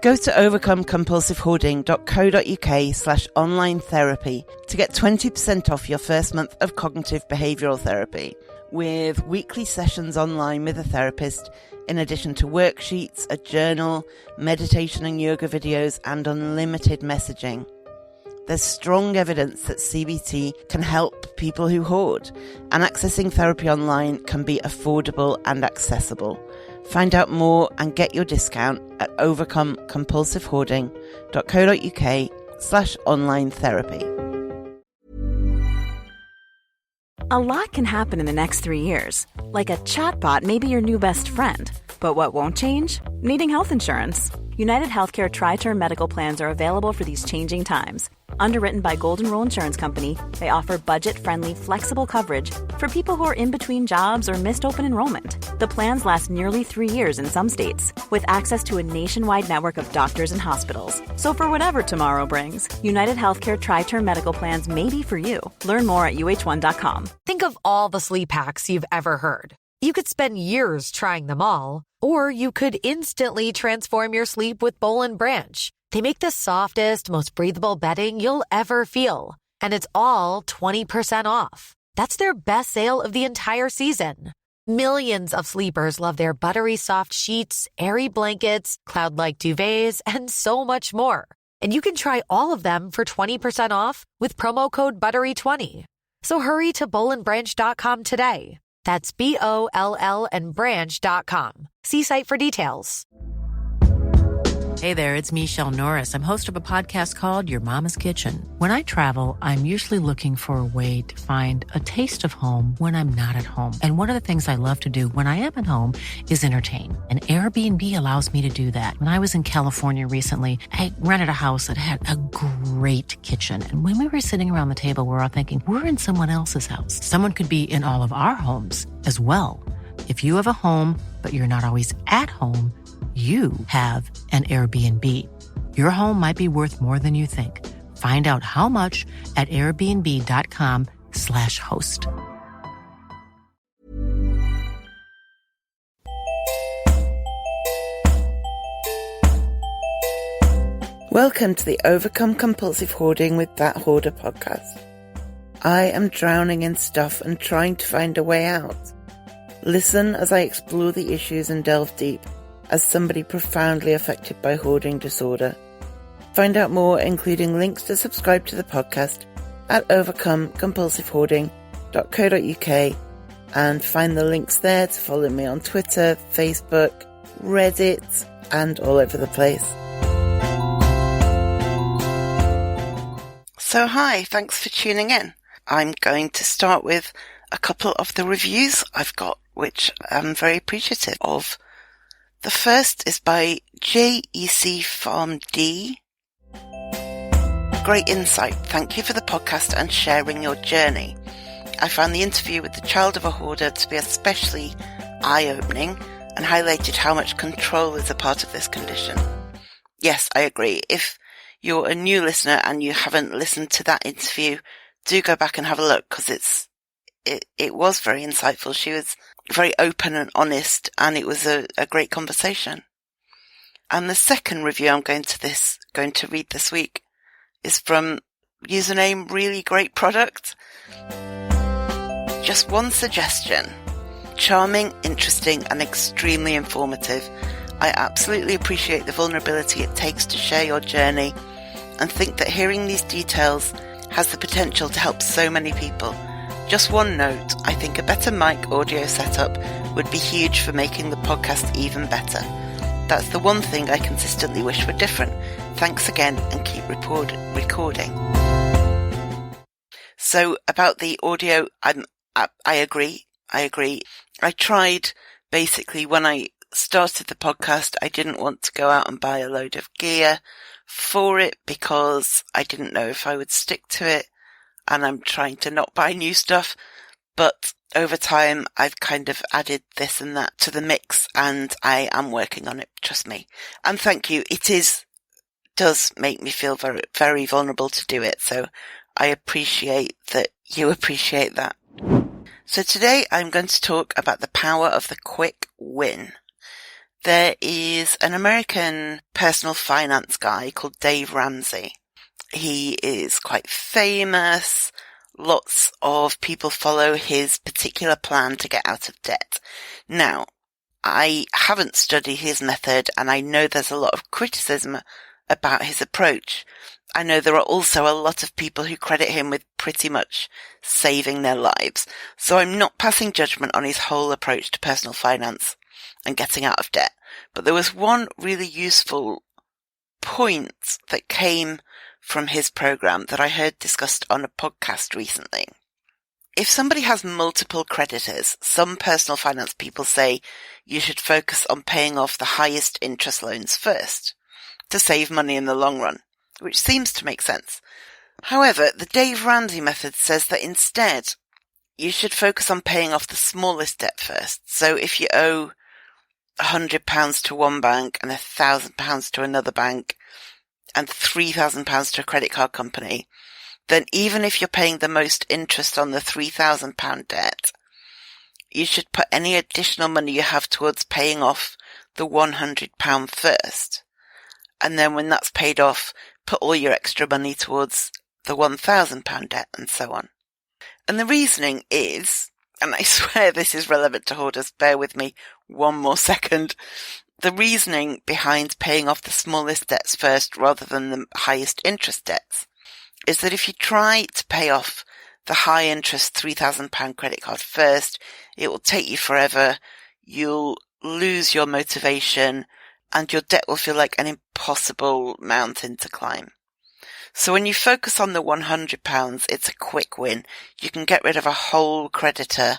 Go to overcomecompulsivehoarding.co.uk/online therapy to get 20% off your first month of cognitive behavioural therapy, with weekly sessions online with a therapist, in addition to worksheets, a journal, meditation and yoga videos, and unlimited messaging. There's strong evidence that CBT can help people who hoard, and accessing therapy online can be affordable and accessible. Find out more and get your discount at overcomecompulsivehoarding.co.uk/online therapy. A lot can happen in the next 3 years. Like a chatbot may be your new best friend. But what won't change? Needing health insurance. United Healthcare Tri-Term Medical Plans are available for these changing times. Underwritten by Golden Rule Insurance Company, they offer budget-friendly, flexible coverage for people who are in between jobs or missed open enrollment. The plans last nearly 3 years in some states, with access to a nationwide network of doctors and hospitals. So for whatever tomorrow brings, United Healthcare Tri-Term Medical Plans may be for you. Learn more at uh1.com. Think of all the sleep hacks you've ever heard. You could spend years trying them all, or you could instantly transform your sleep with Boll & Branch. They make the softest, most breathable bedding you'll ever feel. And it's all 20% off. That's their best sale of the entire season. Millions of sleepers love their buttery soft sheets, airy blankets, cloud-like duvets, and so much more. And you can try all of them for 20% off with promo code BUTTERY20. So hurry to bollandbranch.com today. That's BOLL and branch.com. See site for details. Hey there, it's Michelle Norris. I'm host of a podcast called Your Mama's Kitchen. When I travel, I'm usually looking for a way to find a taste of home when I'm not at home. And one of the things I love to do when I am at home is entertain. And Airbnb allows me to do that. When I was in California recently, I rented a house that had a great kitchen. And when we were sitting around the table, we were all thinking, we're in someone else's house. Someone could be in all of our homes as well. If you have a home, but you're not always at home, you have an Airbnb. Your home might be worth more than you think. Find out how much at airbnb.com/host. Welcome to the Overcome Compulsive Hoarding with That Hoarder podcast. I am drowning in stuff and trying to find a way out. Listen as I explore the issues and delve deep as somebody profoundly affected by hoarding disorder. Find out more, including links to subscribe to the podcast, at overcomecompulsivehoarding.co.uk, and find the links there to follow me on Twitter, Facebook, Reddit, and all over the place. So hi, thanks for tuning in. I'm going to start with a couple of the reviews I've got, which I'm very appreciative of. The first is by JEC Farm D. Great insight. Thank you for the podcast and sharing your journey. I found the interview with the child of a hoarder to be especially eye-opening and highlighted how much control is a part of this condition. Yes, I agree. If you're a new listener and you haven't listened to that interview, do go back and have a look, because it was very insightful. She was very open and honest, and it was a great conversation. And the second review I'm going to read this week is from username Really Great Product. Just one suggestion. Charming, interesting, and extremely informative. I absolutely appreciate the vulnerability it takes to share your journey, and think that hearing these details has the potential to help so many people. Just one note, I think a better mic audio setup would be huge for making the podcast even better. That's the one thing I consistently wish were different. Thanks again, and keep recording. So about the audio, I agree. I tried, basically, when I started the podcast, I didn't want to go out and buy a load of gear for it because I didn't know if I would stick to it. And I'm trying to not buy new stuff, but over time I've kind of added this and that to the mix, and I am working on it, trust me. And thank you. It does make me feel very, very vulnerable to do it, so I appreciate that you appreciate that. So today I'm going to talk about the power of the quick win. There is an American personal finance guy called Dave Ramsey. He is quite famous. Lots of people follow his particular plan to get out of debt. Now, I haven't studied his method, and I know there's a lot of criticism about his approach. I know there are also a lot of people who credit him with pretty much saving their lives. So I'm not passing judgment on his whole approach to personal finance and getting out of debt. But there was one really useful point that came from his program that I heard discussed on a podcast recently. If somebody has multiple creditors, some personal finance people say you should focus on paying off the highest interest loans first to save money in the long run, which seems to make sense. However, the Dave Ramsey method says that instead you should focus on paying off the smallest debt first. So if you owe £100 to one bank and £1,000 to another bank and £3,000 to a credit card company, then even if you're paying the most interest on the £3,000 debt, you should put any additional money you have towards paying off the £100 first. And then when that's paid off, put all your extra money towards the £1,000 debt and so on. And the reasoning is, and I swear this is relevant to hoarders, bear with me one more second. The reasoning behind paying off the smallest debts first rather than the highest interest debts is that if you try to pay off the high interest £3,000 credit card first, it will take you forever, you'll lose your motivation, and your debt will feel like an impossible mountain to climb. So when you focus on the £100, it's a quick win. You can get rid of a whole creditor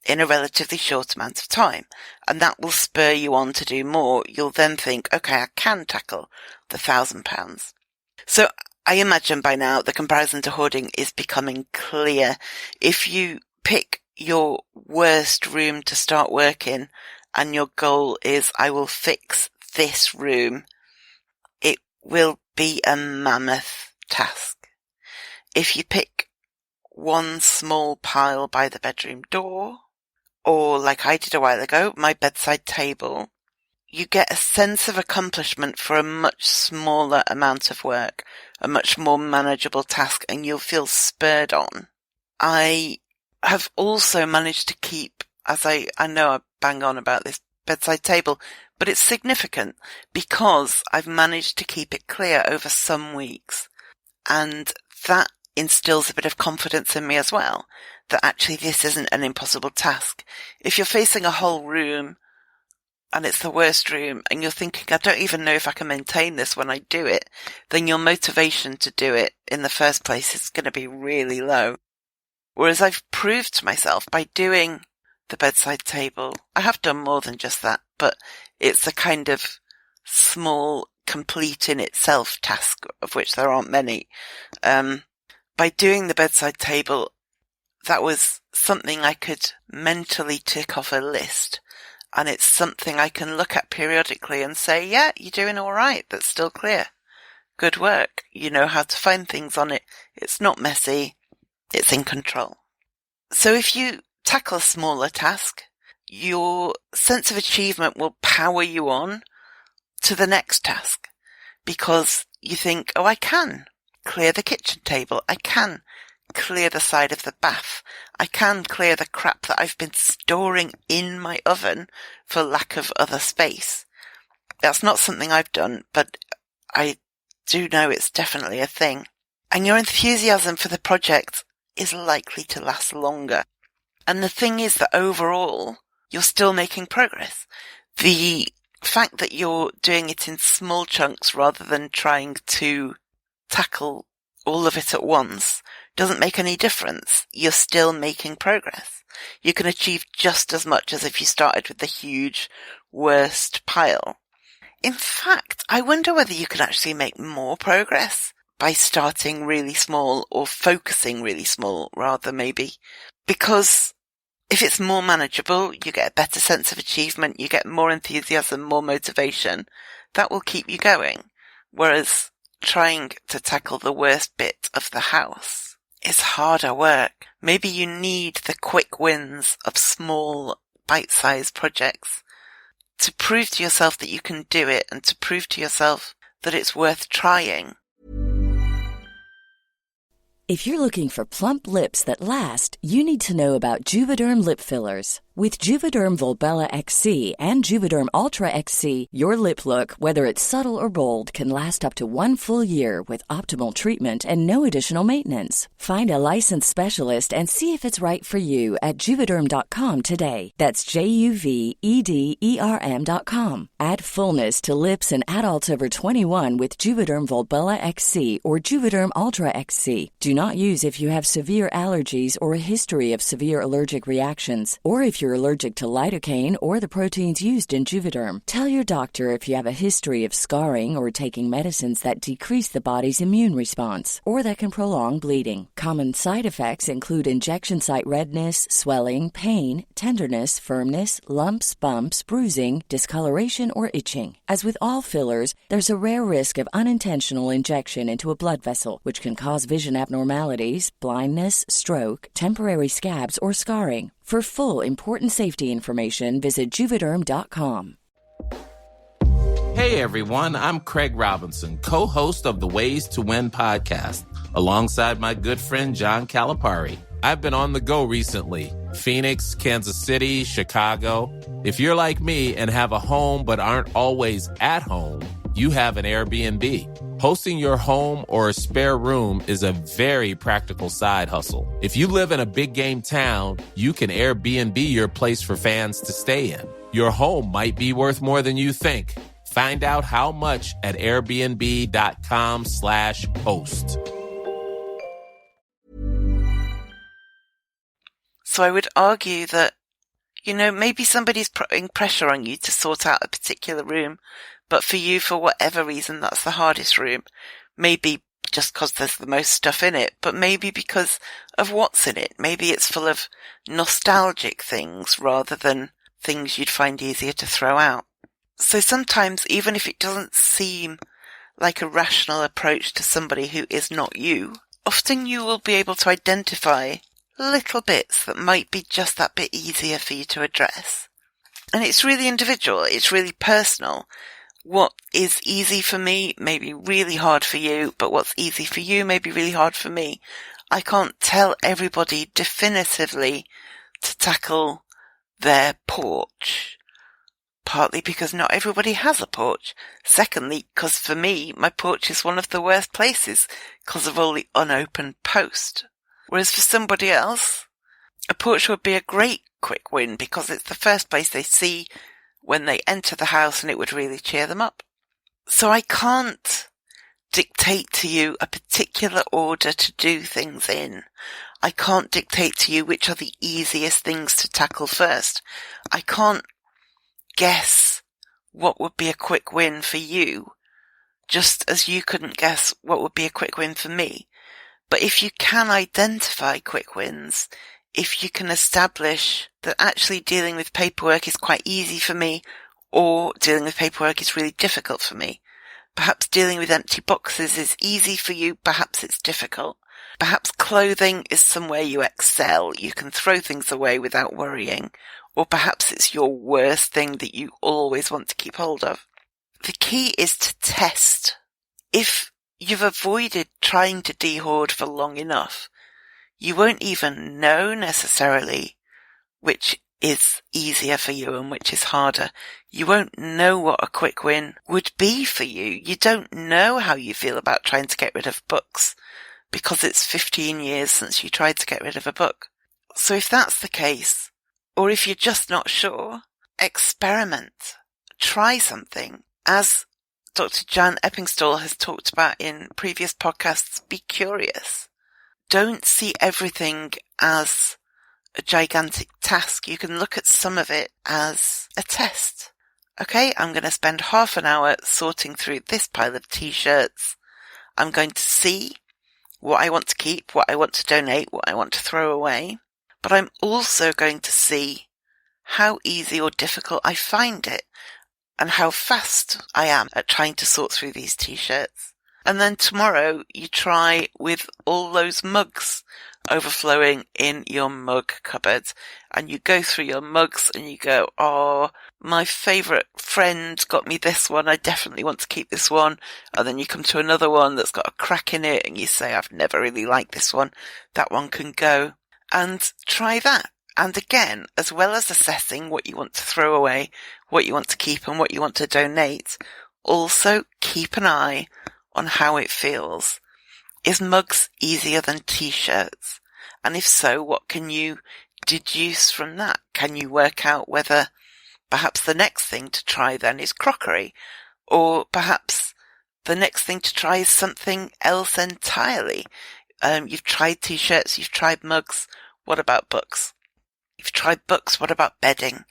in a relatively short amount of time, and that will spur you on to do more. You'll then think, okay, I can tackle the £1,000. So I imagine by now the comparison to hoarding is becoming clear. If you pick your worst room to start work in and your goal is, I will fix this room, it will be a mammoth task. If you pick one small pile by the bedroom door, or like I did a while ago, my bedside table, you get a sense of accomplishment for a much smaller amount of work, a much more manageable task, and you'll feel spurred on. I have also managed to keep, as I know I bang on about this bedside table, but it's significant because I've managed to keep it clear over some weeks. And that instills a bit of confidence in me as well, that actually this isn't an impossible task. If you're facing a whole room and it's the worst room and you're thinking, I don't even know if I can maintain this when I do it, then your motivation to do it in the first place is going to be really low. Whereas I've proved to myself by doing the bedside table, I have done more than just that, but it's a kind of small, complete in itself task, of which there aren't many. By doing the bedside table, that was something I could mentally tick off a list. And it's something I can look at periodically and say, yeah, you're doing all right. That's still clear. Good work. You know how to find things on it. It's not messy. It's in control. So if you tackle a smaller task, your sense of achievement will power you on to the next task because you think, oh, I can clear the kitchen table. I can clear the side of the bath. I can clear the crap that I've been storing in my oven for lack of other space. That's not something I've done, but I do know it's definitely a thing. And your enthusiasm for the project is likely to last longer. And the thing is that overall, you're still making progress. The fact that you're doing it in small chunks rather than trying to tackle all of it at once doesn't make any difference. You're still making progress. You can achieve just as much as if you started with the huge worst pile. In fact, I wonder whether you can actually make more progress by starting really small or focusing really small rather maybe. Because if it's more manageable, you get a better sense of achievement, you get more enthusiasm, more motivation. That will keep you going. Whereas trying to tackle the worst bit of the house is harder work. Maybe you need the quick wins of small, bite-sized projects to prove to yourself that you can do it and to prove to yourself that it's worth trying. If you're looking for plump lips that last, you need to know about Juvederm lip fillers. With Juvederm Volbella XC and Juvederm Ultra XC, your lip look, whether it's subtle or bold, can last up to 1 full year with optimal treatment and no additional maintenance. Find a licensed specialist and see if it's right for you at Juvederm.com today. That's JUVEDERM.com. Add fullness to lips in adults over 21 with Juvederm Volbella XC or Juvederm Ultra XC. Do not use if you have severe allergies or a history of severe allergic reactions, or if you're allergic to lidocaine or the proteins used in Juvederm. Tell your doctor if you have a history of scarring or taking medicines that decrease the body's immune response or that can prolong bleeding. Common side effects include injection site redness, swelling, pain, tenderness, firmness, lumps, bumps, bruising, discoloration, or itching. As with all fillers, there's a rare risk of unintentional injection into a blood vessel, which can cause vision abnormalities, blindness, stroke, temporary scabs, or scarring. For full important safety information, visit Juvederm.com. Hey everyone, I'm Craig Robinson, co-host of the Ways to Win podcast, alongside my good friend John Calipari. I've been on the go recently. Phoenix, Kansas City, Chicago. If you're like me and have a home but aren't always at home, you have an Airbnb. Hosting your home or a spare room is a very practical side hustle. If you live in a big game town, you can Airbnb your place for fans to stay in. Your home might be worth more than you think. Find out how much at airbnb.com/host. So I would argue that, maybe somebody's putting pressure on you to sort out a particular room, but for you, for whatever reason, that's the hardest room. Maybe just because there's the most stuff in it, but maybe because of what's in it. Maybe it's full of nostalgic things rather than things you'd find easier to throw out. So sometimes, even if it doesn't seem like a rational approach to somebody who is not you, often you will be able to identify little bits that might be just that bit easier for you to address. And it's really individual, it's really personal. What is easy for me may be really hard for you, but what's easy for you may be really hard for me. I can't tell everybody definitively to tackle their porch. Partly because not everybody has a porch. Secondly, because for me, my porch is one of the worst places because of all the unopened post. Whereas for somebody else, a porch would be a great quick win because it's the first place they see when they enter the house and it would really cheer them up. So I can't dictate to you a particular order to do things in. I can't dictate to you which are the easiest things to tackle first. I can't guess what would be a quick win for you, just as you couldn't guess what would be a quick win for me. But if you can identify quick wins, if you can establish that actually dealing with paperwork is quite easy for me, or dealing with paperwork is really difficult for me. Perhaps dealing with empty boxes is easy for you, perhaps it's difficult. Perhaps clothing is somewhere you excel, you can throw things away without worrying. Or perhaps it's your worst thing that you always want to keep hold of. The key is to test. If you've avoided trying to dehoard for long enough, you won't even know necessarily which is easier for you and which is harder. You won't know what a quick win would be for you. You don't know how you feel about trying to get rid of books because it's 15 years since you tried to get rid of a book. So if that's the case, or if you're just not sure, experiment. Try something. As Dr. Jan Eppingstall has talked about in previous podcasts, be curious. Don't see everything as a gigantic task. You can look at some of it as a test. Okay, I'm going to spend half an hour sorting through this pile of t-shirts. I'm going to see what I want to keep, what I want to donate, what I want to throw away. But I'm also going to see how easy or difficult I find it and how fast I am at trying to sort through these t-shirts. And then tomorrow you try with all those mugs overflowing in your mug cupboard, and you go through your mugs and you go, oh, my favourite friend got me this one, I definitely want to keep this one. And then you come to another one that's got a crack in it and you say, I've never really liked this one, that one can go. And try that. And again, as well as assessing what you want to throw away, what you want to keep and what you want to donate, also keep an eye on how it feels. Is mugs easier than t-shirts? And if so, what can you deduce from that? Can you work out whether perhaps the next thing to try then is crockery? Or perhaps the next thing to try is something else entirely? You've tried t-shirts, you've tried mugs. What about books? You've tried books, what about bedding?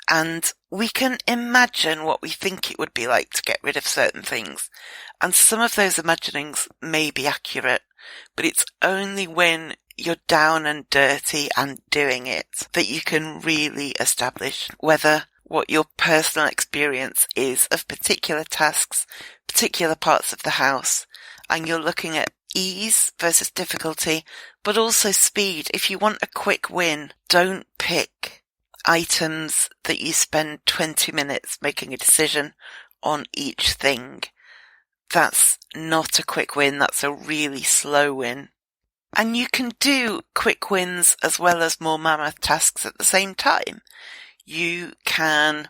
And we can imagine what we think it would be like to get rid of certain things. And some of those imaginings may be accurate, but it's only when you're down and dirty and doing it that you can really establish whether what your personal experience is of particular tasks, particular parts of the house, and you're looking at ease versus difficulty, but also speed. If you want a quick win, don't pick items that you spend 20 minutes making a decision on each thing. That's not a quick win, that's a really slow win. And you can do quick wins as well as more mammoth tasks at the same time. You can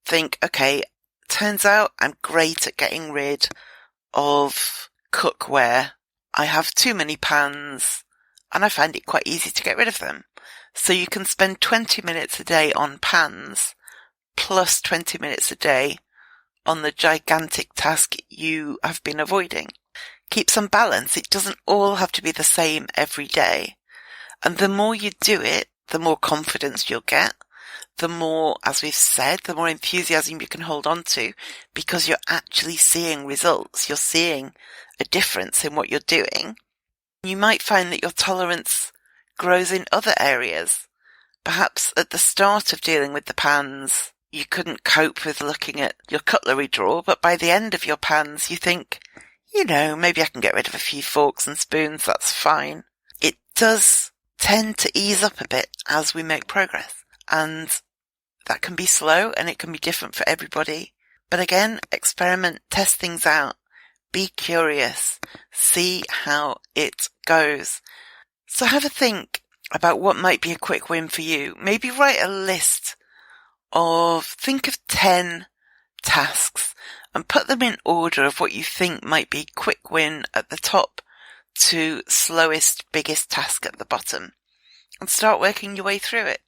think, okay, turns out I'm great at getting rid of cookware. I have too many pans and I find it quite easy to get rid of them. So you can spend 20 minutes a day on pans plus 20 minutes a day on the gigantic task you have been avoiding. Keep some balance. It doesn't all have to be the same every day. And the more you do it, the more confidence you'll get. The more, as we've said, the more enthusiasm you can hold on to because you're actually seeing results. You're seeing a difference in what you're doing. You might find that your tolerance grows in other areas. Perhaps at the start of dealing with the pans, you couldn't cope with looking at your cutlery drawer, but by the end of your pans, you think, maybe I can get rid of a few forks and spoons, that's fine. It does tend to ease up a bit as we make progress, and that can be slow and it can be different for everybody. But again, experiment, test things out, be curious, see how it goes. So have a think about what might be a quick win for you. Maybe write a list think of 10 tasks and put them in order of what you think might be quick win at the top to slowest, biggest task at the bottom, and start working your way through it.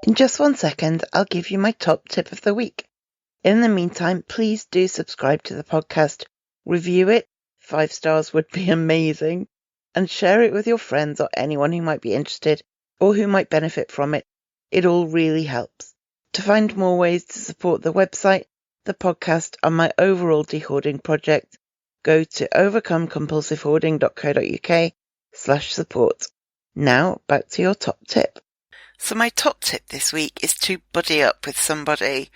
In just 1 second, I'll give you my top tip of the week. In the meantime, please do subscribe to the podcast, review it, 5 stars would be amazing, and share it with your friends or anyone who might be interested or who might benefit from it. It all really helps. To find more ways to support the website, the podcast, and my overall dehoarding project, go to overcomecompulsivehoarding.co.uk/support. Now, back to your top tip. So my top tip this week is to buddy up with somebody.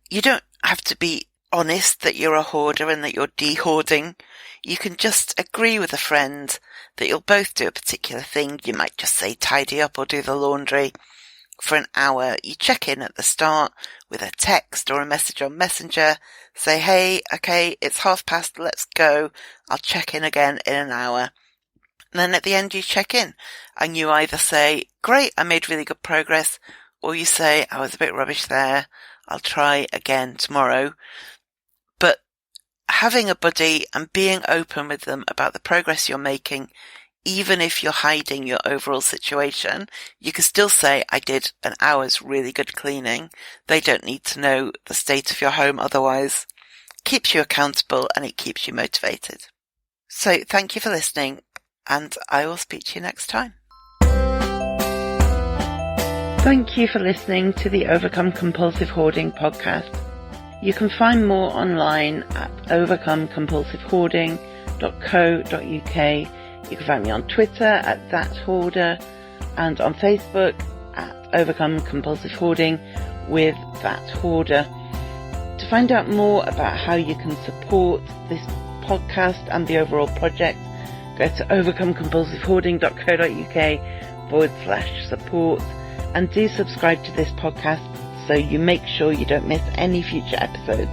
You don't have to be honest that you're a hoarder and that you're dehoarding. You can just agree with a friend that you'll both do a particular thing. You might just say tidy up or do the laundry for an hour. You check in at the start with a text or a message on Messenger. Say, hey, okay, it's past, let's go. I'll check in again in an hour. And then at the end you check in and you either say, great, I made really good progress, or you say, I was a bit rubbish there, I'll try again tomorrow. But having a buddy and being open with them about the progress you're making, even if you're hiding your overall situation, you can still say, I did an hour's really good cleaning. They don't need to know the state of your home otherwise. Keeps you accountable and it keeps you motivated. So thank you for listening, and I will speak to you next time. Thank you for listening to the Overcome Compulsive Hoarding podcast. You can find more online at overcomecompulsivehoarding.co.uk. You can find me on Twitter at @thathoarder and on Facebook at Overcome Compulsive Hoarding with That Hoarder. To find out more about how you can support this podcast and the overall project, Go to overcomecompulsivehoarding.co.uk/support and do subscribe to this podcast so you make sure you don't miss any future episodes.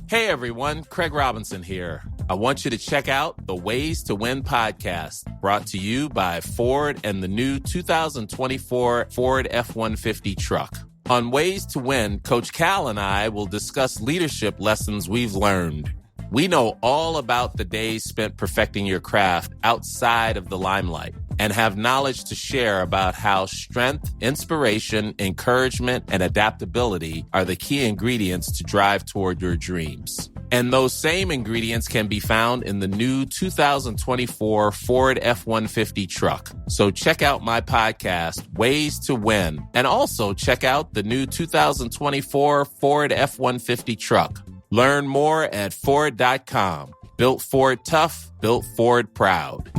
Hey everyone, Craig Robinson here. I want you to check out the Ways to Win podcast, brought to you by Ford and the new 2024 Ford F-150 truck. On Ways to Win, Coach Cal and I will discuss leadership lessons we've learned. We know all about the days spent perfecting your craft outside of the limelight and have knowledge to share about how strength, inspiration, encouragement, and adaptability are the key ingredients to drive toward your dreams. And those same ingredients can be found in the new 2024 Ford F-150 truck. So check out my podcast, Ways to Win, and also check out the new 2024 Ford F-150 truck. Learn more at Ford.com. Built Ford tough, built Ford proud.